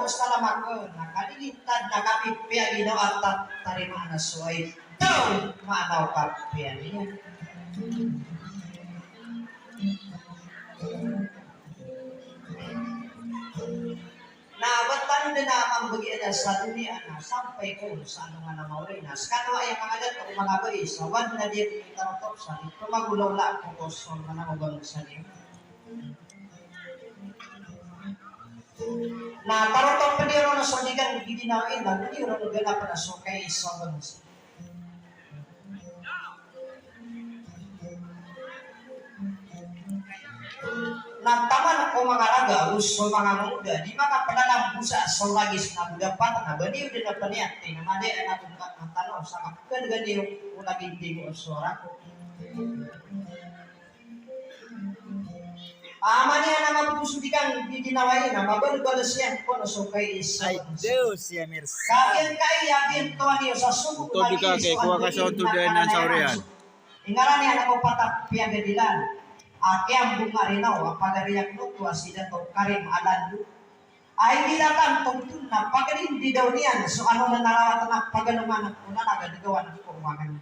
salamakon nakalilitad na kapipya ginawa at tarima na suway daw manaw kapya niya. Nabatan din na bagian sa dunia na sampai ko sa ano nga na maurinas. Kano ay mga adat o mga bay sa wad na di itarotop sa ito magulaw lang ko sa mga nangugang sa niyo. Na tarotop pa niyo na sa digan gidinain na niyo na ganap na so kay sa bansa. Nagtaman ako mga raga, uso mga muda, di makapalanang busa sa lagis na budapat na baniw din na paniat, tinamadi ang atong tanong sa kapaganda yung unang hindi mo usura ko. Mania na magpuso di kang didinaway na mabalbalas yan ko na so kay isa. Ay, Deus ya mirsa. Kabiyan kay yakin to niyo sa subok na iso. Kay kuha ka sa unto din ng saurian. Ingaran niya ako patap piyagadilan. Yang bunga rinaw ang pagariyak no tuwa sila to karim alandu ay dilatan tungtun na pagarin di daw niyan so ano na narawatan na paganuman at una na gadigawan ng kurumangan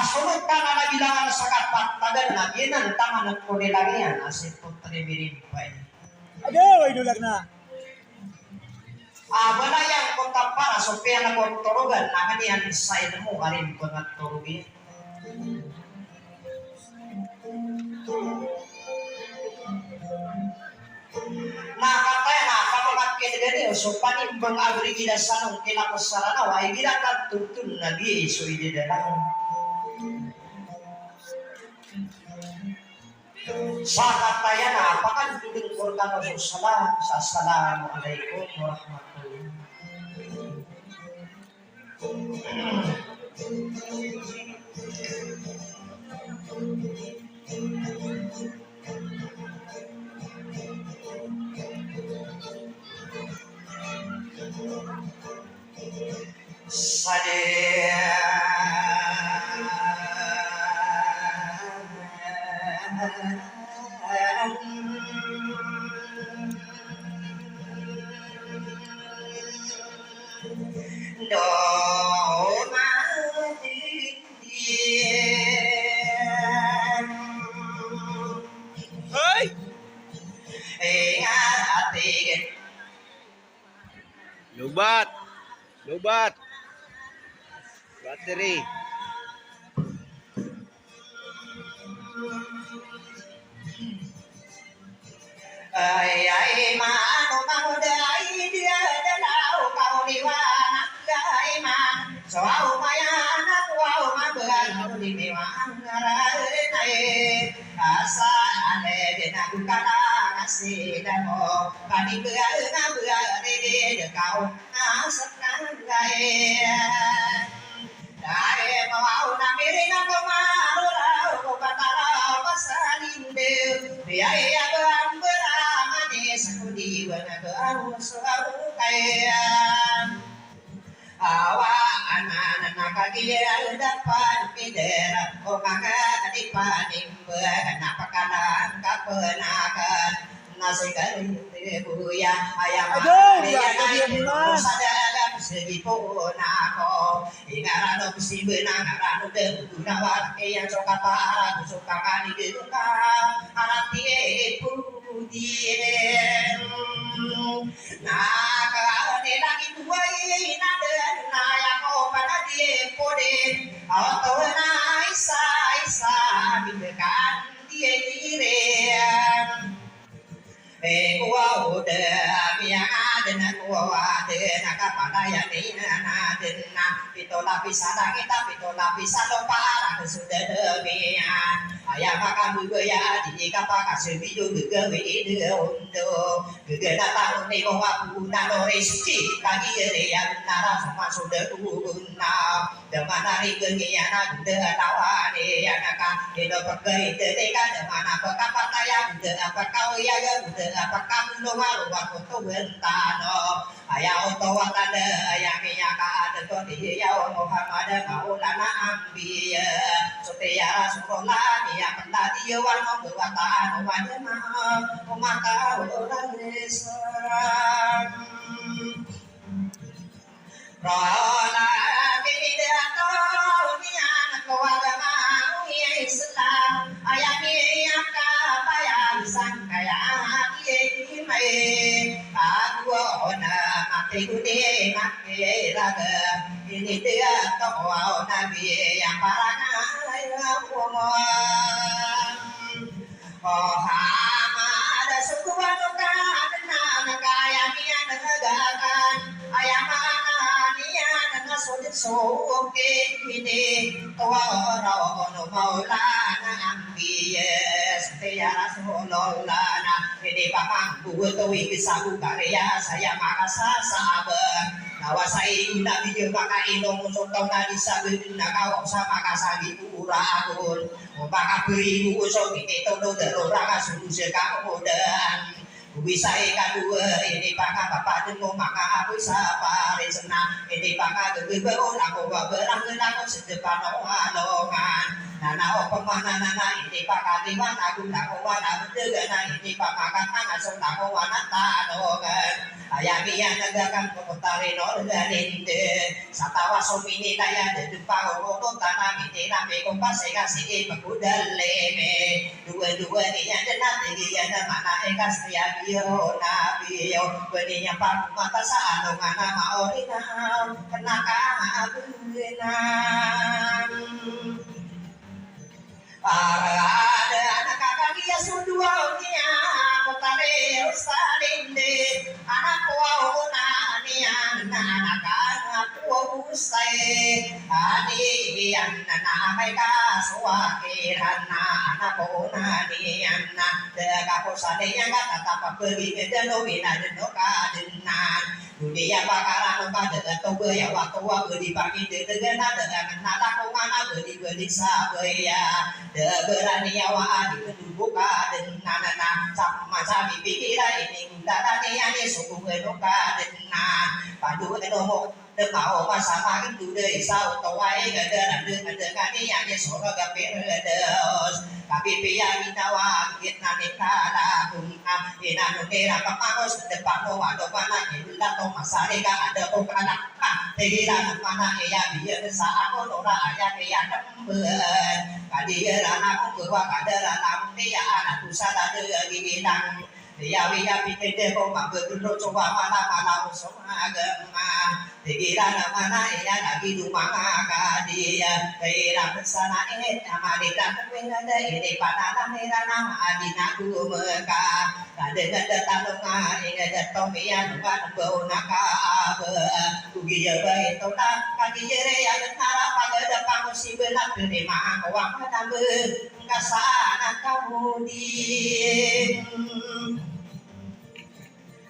sunod ka na nabilangan sa kapat tagal na ginan tama ng kulilangian asin po trimirin pa Agaw ay dulag na wala yang kontak para so kaya na kong turugan naman yan side mo karin ko na turugin nakataya na kapagat kinagani so panimbang agri gila sanong kinakos saranaw ay gilakan tutun na di so ididalaw sa kataya na apakan tudin kurkan o salam sa assalamualaikum warahmatullahi Lubat bateri ay mano dai dia dalau kau liwana dai ma so au mayana au mabean di dewan nai asa ane dena kana ngasih damo kani bea de kau asat gai dai mau na mirina ko marau ko katara pasalin de dia ya sakudi wana doa suau kaya awa anak nakagia dapat pidera o maka dipanim kenapa kadang kapenakan nasi kari buya ayam sadar segi ponako ingarano si benang arano de gunawan yang cokat para suka kali geluka arati pudien nakane lagi tuai naden nayako pada die poden auto na isa bindekan die diren wow de miang adena kuwa de nakapada ya ni na denna pitola pisada kita pitola pisado para sudah demian ayam makan ya di kapal kasih video juga ini untuk juga datang nih bawa puna noresi kaki ya nara sama sudah guna dengan hari kegiatan juga tawa nih ya nakak itu pakai tekan dengan apa kapal ya juga apa kau ya juga apa kamu luar waktu tu bentano ayah oto wakanda ayah minyak ada tu dia Muhammad maulana ambiya Sutia Rasulullah dia pendati warna berwataan wajah maka orang Islam Rola kini dia tahu dia keluarga Islam ayami apa yang sangkaya dia mai aku ona mati kuni mati raga ini dia tahu nabi yang parangai umum oh ada suku wanuka dengan kaya dia negakan ayamana dia dengan sujud suki ini tua orang maulana ambiya setia Rasulullah ini bapak buat tuwi kisah karya saya makasa sahabat nawasai nabi juga kaino musuntong nadi sabun nakau sama kasagi kurakun baka beribu usok ini todo derorang sungguh sekamudan bisa kedua ini baka bapak demo maka aku sapa resena ini baka kedua orang bawa berang aku sedepan walongan nana pemana nana ini baka di mana guna wana berdegana ini baka kata ngasong tako wana tanogan ayah biar negakan pemutari norgalinde satawa somini daya dedupang ngomong tanah ini nami kompas kasih pekudal leme dua-dua niya denat dia mana ekas tiap yo nabi yo beninya pak mata sa ano nga na maorina kenakabunan para ada anak kakak dia sudua niya putare salinde anak kuauna niya anak anak kuusay adi yan na may kaswakiran na anak kuuna niya na kapos niya katatapa pergi ke dalowi na denoka denan dunia bakaran pada tobe ya waktu beri pagi dengan nada kongana beri sabaya berani awa di keduduka dengan nana sama sabi pikiran ini undara ni suku enoka dengan padu enomo demau masama itu deh sau tawai gada dengan ni yang soro gape dos tapi pia binawa kita nikada kumam ina nukera papakos depan doa mana illa to masare ka ada to kana tegila mana ya biar sa aku nora aya ya nemben kadi rana ku bawa kadara nam dia anak usada de gigilang ya wiya pikete ko mabudro coba mana usum agama tegila mana ya lagi dumanga kadia tegila pesana ini amali dan wengada ini panana merana adina ku meka kadang tanunga ingada tomia nuka bonaka kugiya bae tota kadire ya tara pada pangusi belat terima kawang tabe kasana kamudi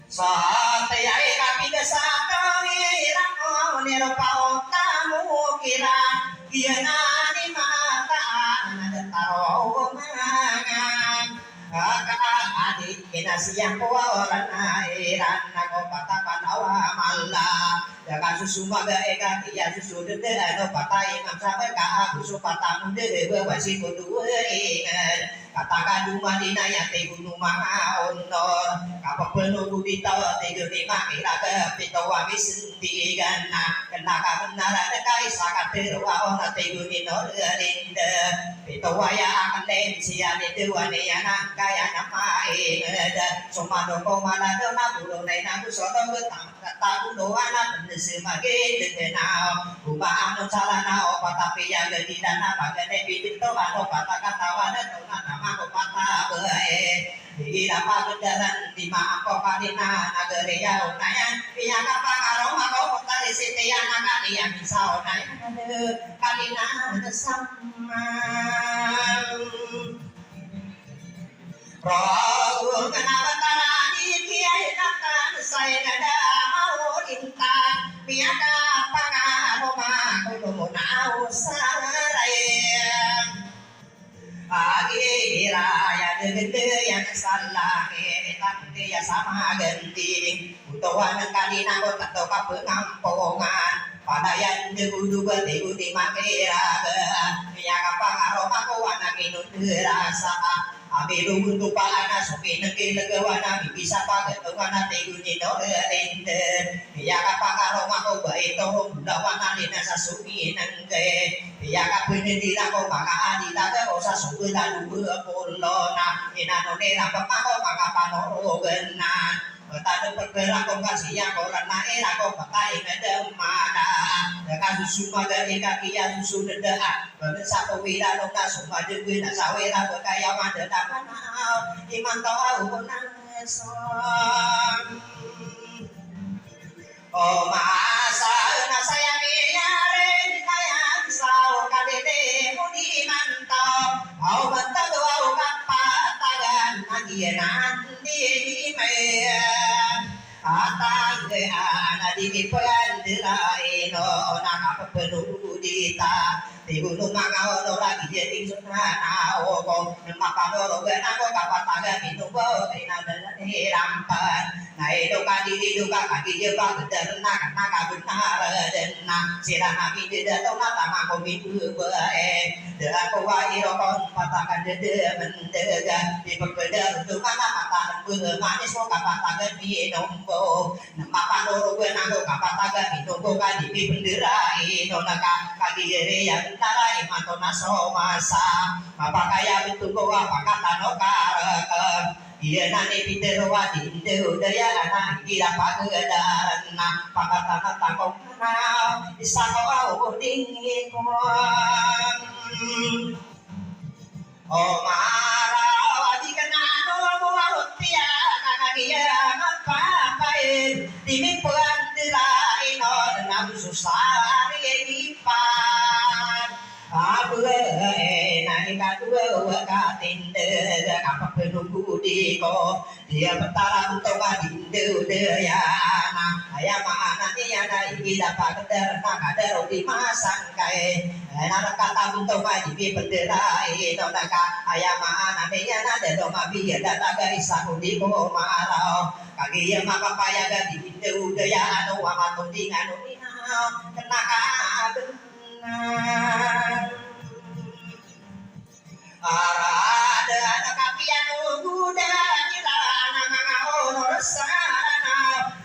Satya kami desaka irang nero pao tamu kira kiana ni mata ana taro mangan kakak adik kena siang kawalan airan nago patah panawa malah jangan susu maga eka dia susu dede ano patai ngam sampai ka susu patang dede wasi kudu ingat katakan rumah dinaya te gunung manga onor kapal penuh budita te gede makira ke pitawa misindigan kena benar dekai sakat terwa ona te gunung norinde pitawa ya akan den sian itu ane anak kaya nama ingeda cuma doko mana dona bulu nai naku soto betang tahu doa na sebagai dengenau ubah anu calana opa tapi yang gede dana bagane bibit to ano kata wana dona nama opata bae di dapat kendaraan di maako kadina nagare ya unayan piya kapangaro mako potari setia naga dia bisa unayan kadina sama Roh kenapa tarani kiai nakan saya nada mau intan piada pangaro mako lumunau sarayang Agi raya degede yang salah tapi ya sama ganti utawa kadina kok tato kapengampongan padayan debu beti budi makira ya kapang aroma kuwana kinun rasa Abiru untuk palana sopi negeri legawana bisa pakai tuana teguni dore dende ya kapang aroma ko baik toh dawana lina sasumi nangge ya kapune dirako maka adita de osa suku lalu polona ina none apa mako maka panoro genan Tadu pergerak kau kasih yang kau rana era kau pakai ngedem mana Dekat susu maga eka kia susu dedeak Berdesak kewira loka summa dewi na sawera berkaya mandeda manau Iman tau nangeson Oh masa na sayangi yare Kaya kisau kadede mudi mantau Au bantau au kapat tagan Agienan di meyan Atang ana di pendirai no nak penudita Tibuno mangao no lagi jadi sunana ogo Mapano gena ko kapataga minubo ina dalani rampan Nai do kadi do kaki je bang derna kana benar denna sirana mi de to na tama ko mi bae de ko wa iro kon patakan de mendega di pekeda tu kana mata bu manis ko kapataga mi nombo Mapano gena ko kapataga minubo kadi pi pendirai no naka kaki re ya tarai matona so masa mapakaya betul ko apakata no karakan Iya nani pitero wadi indeo daya anak kira pagedaran na pakatana takong na isako au dingi kon Oh mara wadi kanano muarot tiya kanagia mapapain dimi puandirai no nam susari lipan nani kadua wakatinde kapag penunggu diko dia betara untuk kadinde daya na ayam mana dia na ikida pagder na kadero di masang kai na kata untuk kaji bendera itu naka ayam mana dia na dero mabi ada taga isaku di ko marau kagi ya mapapaya gadi dinde daya anu amatun dingan ina kenaka Arada anak kapian uguda kira nama ono sana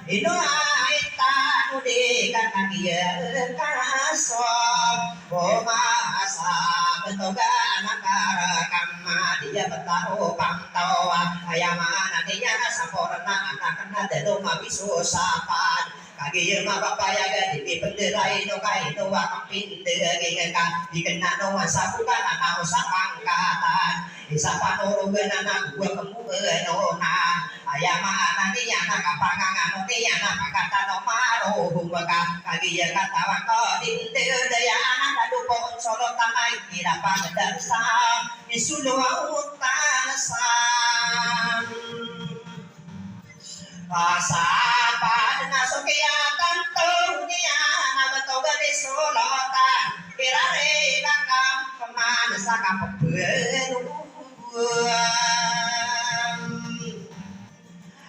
ino aita nude kan dia kaso koma asa bentoga anak kama dia betaro pantau ayamana dia saporna anak kena dedo mabiso sapan Kagi ma papaya gadi di penderai no kai no wa pinde gengka dikena no sabuka na usapangkatan isapa no gena na gua kemu no na ayama anani yana kapangangan no yana pakata no maro humaka kagi ya kata wa ko dinde daya anak dupon solo tanai kira pandarsa isulo utanasan Pasapa na sokiatan dunia na betoga di solotan kirare nakam kemana saka peberuan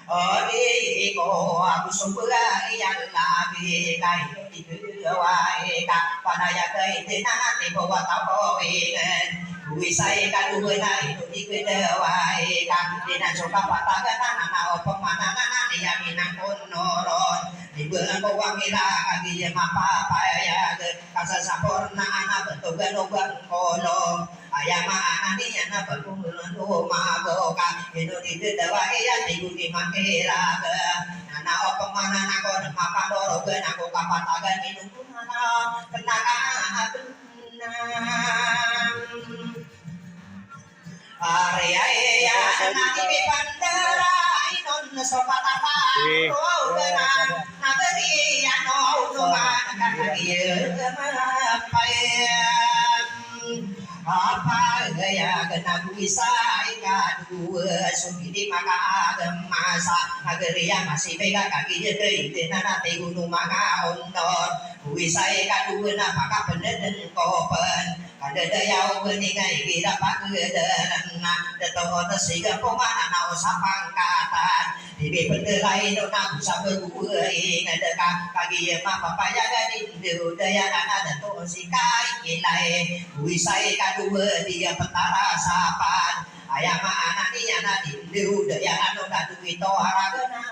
Odi ko aku sumpah yang nabi kai di dua eka pada ya kai tenang di bawah tahu ingen Wisai kadu na itu di kedua eka di nasoka pataga na opemana dia minang konoron di bulan bawang mila kaki je mapa paya ke kasa sampurna anak bentuk genobang kolong ayam anak dia na berkumpulan rumah boka itu di dewa iya di budi makira ke anak opemana nako mapa doro ke nako kapataga minum kunana kenaka benang Area ya nanti di bandara inon sopatapa rogan nagari ano numan kanagiye mapayan apa ya kena kuisai kadua sumidi maka masa ageria masih pega kaki jadi nana te gunung maka ondor kuisai kadua na maka peneden kopen kada dayau beningai kira pakedan na detongo tesiga pomana na usapang katan dibe pendelai no na usap berguei ngadeka kaki ma papaya gadin daya nana detongo sikai kilai kuisai kadua dia petara sapan ayam anak dia nanti udah ya anu kadu itu haragana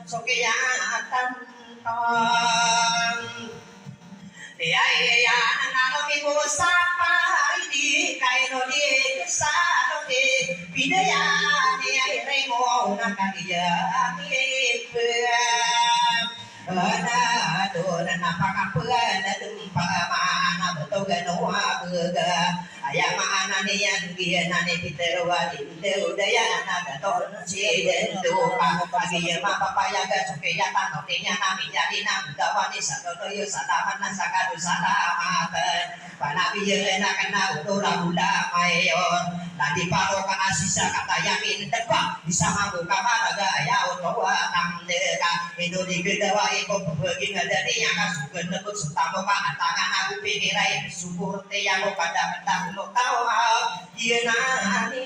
sokeatan ton dia ya nana minggu sapa di kaino di kesano di bidaya dia remo nak dia ada dona pakapuan tempa mana betul genoa bega ayam mana nih yang dia nane piterwa inde udaya nada ton si dendu pagi ya ma papaya ga soke ya tanto nya nami jadi nam dawani sadono yo sadaman nasakadu sadamata panabi ye na kana utura bunda mayor ladi paro ka asisa kata yamin tebak bisa mampu kamar ga ya utawa tamdeka Indonesia gedawa iko bagi ngadani yang kasugan nebut sutamo ka tangan aku pikirai syukur te yang pada petang lo tahu iya nani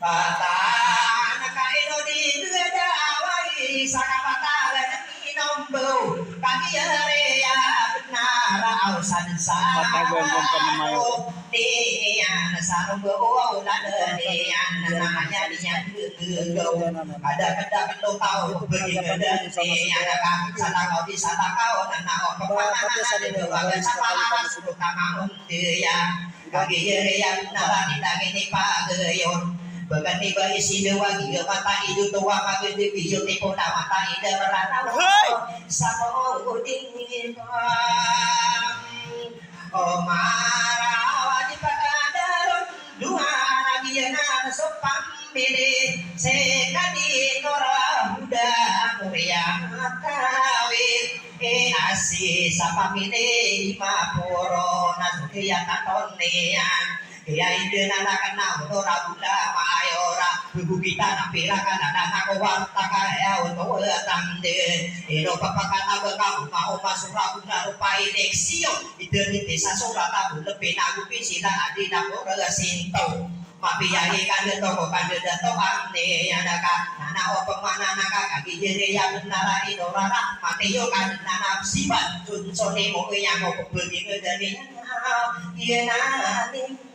kata anak kaino di gedawai sakapata ganami nombo kaki area benar ausan Nian sarung bawa ulan nian namanya nian gegau ada kedak lo tahu begini dan nian kak sana kau di sana kau nana kau kemana ada dua sapalan suruh kamu dia kaki yang nara kita ini pagayon Bagati ba isino wagi mata itu tua kaki di video tipu mata ide merana sama udin Oh marawa di pagadaron dua lagi na sopam bili sekadi nora muda muria kawin asi sapa mili lima puro nasukia tatonian Kaya ide nana kana ora buda mayora bubu kita napira kana nana ko warta kaya untuk tande ino papakata beka mau masura buda rupai neksio ide ni desa sura tabu lebih nagu pisila adi nago sinto mapiyai kande toko kande dato ane anaka nana o pemana naka kaki jere ya benara ino rara mateo kande nana sibat tunsone mo yang mo kubegi ngedani iya nani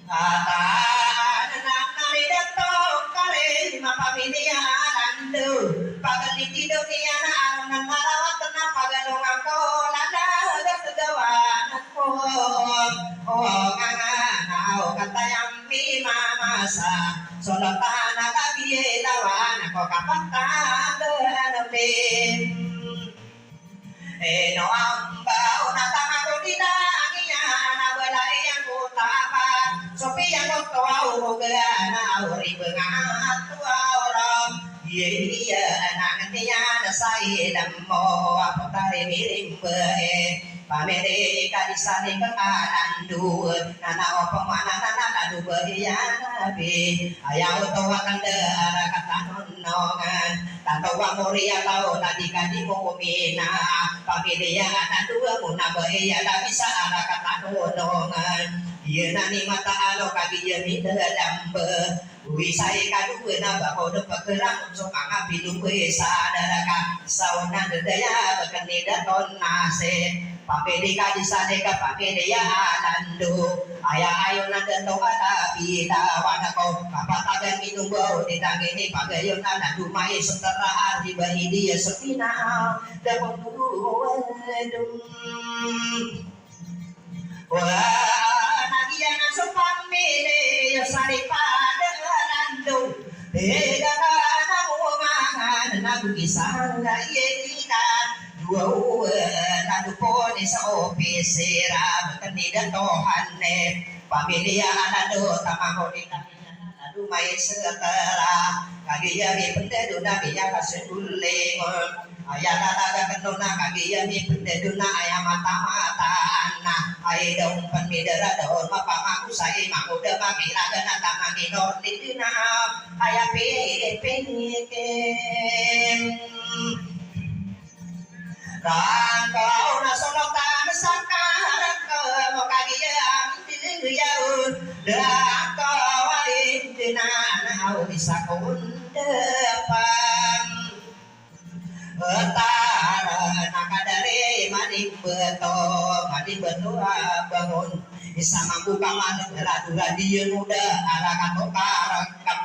kata nari datang kali mapamilia landu pagaliti dunia nan marawat tenang pagalong ako lada gagawan ako nganganaw kata yang mima masa solatan nagabiye lawan ako kapatang ganapin no ambao natamako dinangiya na balay ang utapa sopi ang utawau gana uri bengat tuaram iya nangantiya na saidam mo apotare mirim be pamere kadisane kanandu nana opamana nana du be ya nabi ayaw tawakan de ara katanon nongan Tawa moria tao tadi kadi mo mina pamilya na dua mo na bahaya na bisa ara katanongan dia nani mata alo kadi dia ni dalam be wisai kadu na bako de pakerang so kanga bidu we sadara ka sauna daya bakani daton nase Pamili ka di sana ka pamili ya nandu ayah ayo nanda to ada bila wana ko kapatagan minumbo di tangini pagayon na nandu mai setara di bahi dia sepina dapong duwadum wah nagiya na so pamili yo sari pada nandu ega na mo mangan nandu isang ga ikan Wow, nadu po ni sa opisira, kanida tohanne, pamilya nadu tamako ni kanina nadu may setara, kagiya mi pendeduna biya kasendule ayana daga kendona kagiya mi pendeduna ayamata mata anna aidong penmidara daun mapamaku sai makuda makira gana tamagi nor didina ayapi penyiken rangkau nasonokan sakara ke mokagiya diyaun dakau aidina nau bisakun depan betara nakadare mani betua bangun bisa mampu kaman dura dia muda arah kato karakam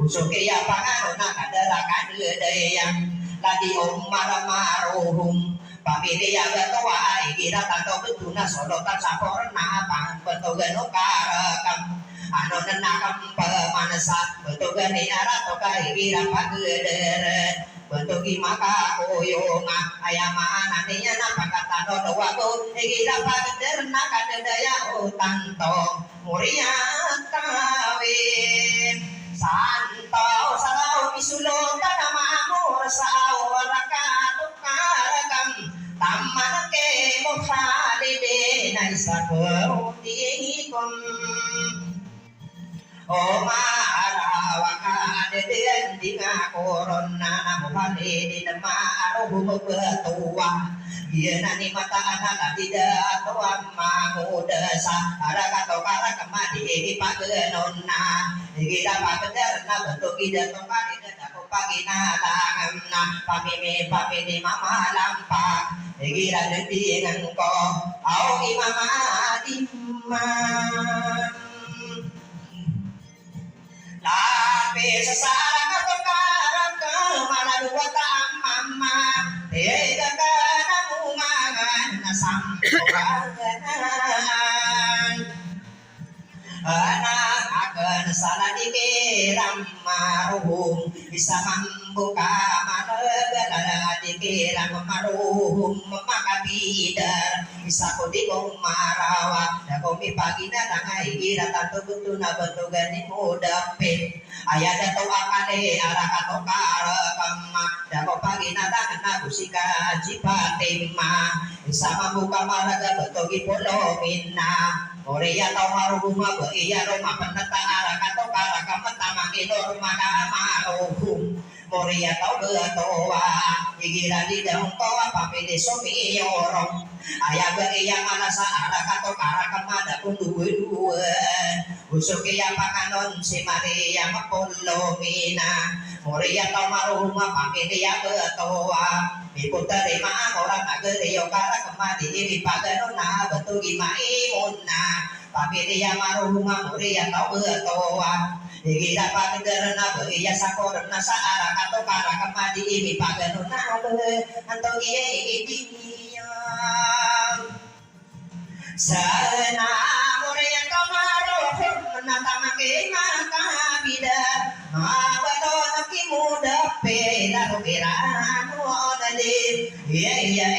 usuke ya pangan nakadara kadedayang ladi omar maruhum pamilya betua ikira tanto betuna solotan saporna pang betugano karakam anon nakam pamanasa betugani arato ikira pagedere bentugi maka koyonga ayama nantinya napakata dodo wago ikira pagederna kadedaya utanto muria kawin santo salau misulo tanamamur sao rakatukarakan taman ke mukhalide naisakutikum Omara den dinga corona namukali di nama aruhu betua Iya nani mata anak tidak tuan mangu desa ada kato kara kemadi ini pagenona kita pagederna bentuk kita toka tidak aku pagi nalangan pamimi pamini mama lampak kira dendi ngko au imama dimam Lapi sesara katokaran ke mana dua mama Tega kana mungangan nasampurangan Anak akan salah dikiram maruhum Bisa membuka manegara dikiram maruhum Maka bidar Bisa kudikong marawat Dakomi pagi na tangai kira tanto betul na bentugan mudapin Ayah dato akane arah kato karakama Dako pagi na tangan na busika jipatima Bisa membuka maraga betugi polomina Korea tau maruma iya Roma peneta arah kato karakama tamang ino rumah maruhum Korea tau betoa Igira di daun toa papili somi orang Ayah yang mana saara kato karakama da kunduwe Usuki yang pakanon si Maria mapolomina Korea tau maruma papili yang betoa Ibu terima orang ageri yokara kemadi ini paganona betul gimai muna papili yang maruma Korea tau betoa Igira pagerna beya sakorna saara kato karakama di ini paganona anto iye Sana Korea kamarohum natamake maka bida Mawato naki muda pela rukirano nadir Iya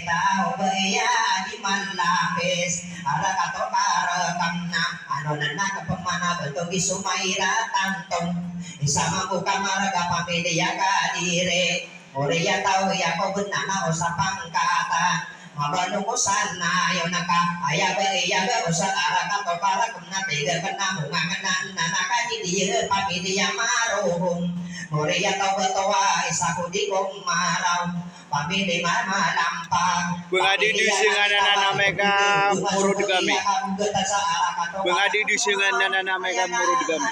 tau beya di malapis Ada kato karakamna Ano nana kepemana bentugi sumaira tantong Isa mampu kamaraga pamilya kadire Korea tau ya kau benana osapang kata Mabalong sana yo naka ayah beya be usah arah kato para kena tiga kena mungangan naka di dia pamilya maruhum Korea tau betoa isaku di kong marau pamilya mama lampak Bengadi dusingan anak mereka murud kami Bengadi dusingan anak mereka murud kami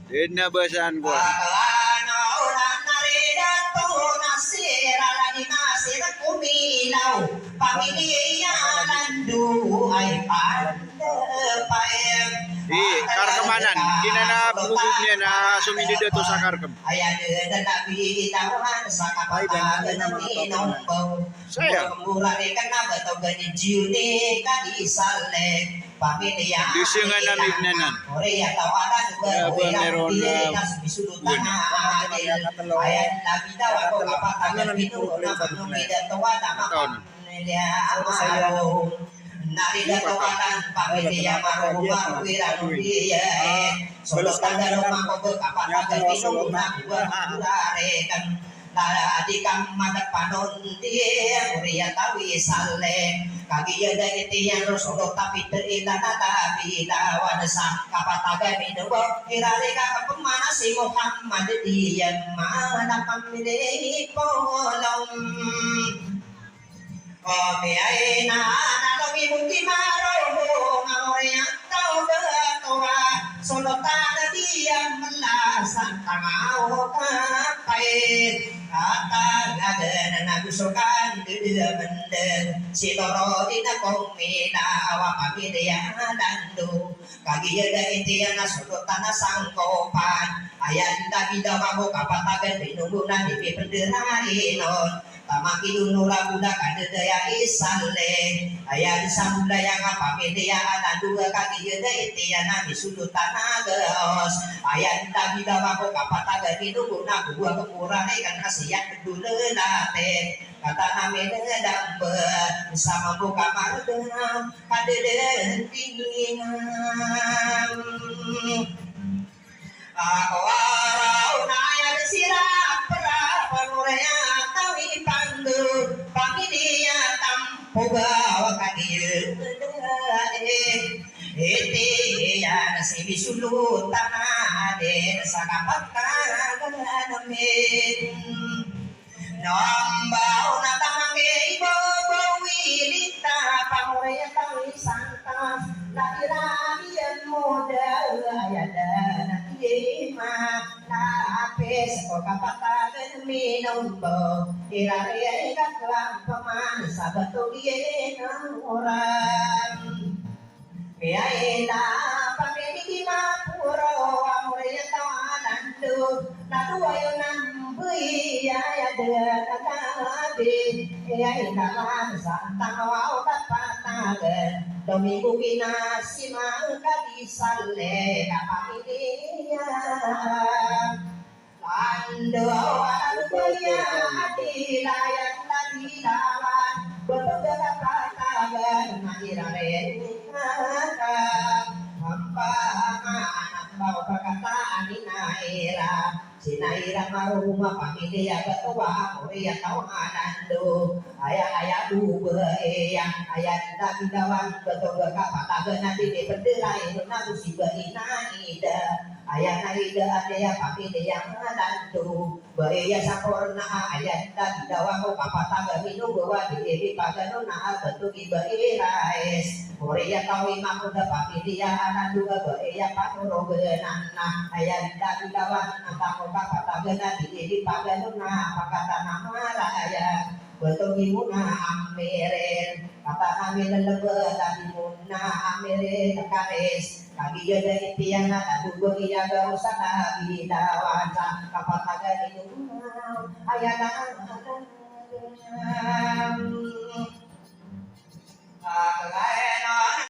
Ini bahasan gua Pamilya landu ay pandepayam karkemanan kina na bugugnya na sumindi dato sa karkem ayan dan nabi tawahan sa kapatagan ni nombau saya murah kan na beto gani jiune kadisale pamilya disengan na mignanan Korea tawanan meron na ayan nabi tawa ko kapatagan ni nombau na tawa na tahun Nari datokan pamitiya maru maru wiranu diye solo tanda rumah kobe kapan taga minum guna buah burarekan di kamar panon dia muria tawi sale kaki ada itian solo tapi terilana tapi lawan sa kapataga minum irareka pemanasi Muhammad dia mana pamilih polong Oke ai na logi muti maro ngawaya tau tua solo tada dia melasan tangau kapai kata gaden na gusokan dia bender si toro dina komina awa kami dia dandu kagi ada intian solo tanah sangkopan ayan dabi dawamu kapatagan binungunan di penderahinon tamaki dunura budak ada daya isale ayat samula yang apa media ada dua kaki ada itiana di sudut tanah geos ayat tadi dawaku kapata dari duguna gua kemurah ikan kasihan kedua nate kata namanya dambe sama buka mardenam ada dentingan aku arau naya sirap perapa nurea tawi pandu pamilia tampo gawa kadieu ete ya nasi bisulu tanah de sakapat kanamin nombau natamake ibo wilita pamoya tawi santa lahiranian modal ayada nantiema napes kokapatagan minombo irare kaklang paman sabatulie orang Yaela pamedi mapuro amore tawanandu natuayo nambui ya de nagabe yaela santang wau tapataga domingo kinasi mangkadi sale kapamilia Ando aluya dilayan ladilawan beberapa katagan mahirare hampa anak bau perkataan inaira sinaira maruma pamilia ketua muria tawanando ayah dua ayah nabi dawan betul katagan nanti di penderai nabi si berinaida ayah naida adaya pamilia manando Baya saporna ayat dan dawamu kapataga minum bawa di paganuna bentuk ibairais Korea tawi mamuda papidia anak dua baya panuro benana ayat dan dawan antamu kapataga di paganuna pakata nama raya bentuk imuna ameren kata kami lelebe tadi muna ameren kares kami jadi tiang ada dua iya gak usah nabi dawan kapataga itu ayat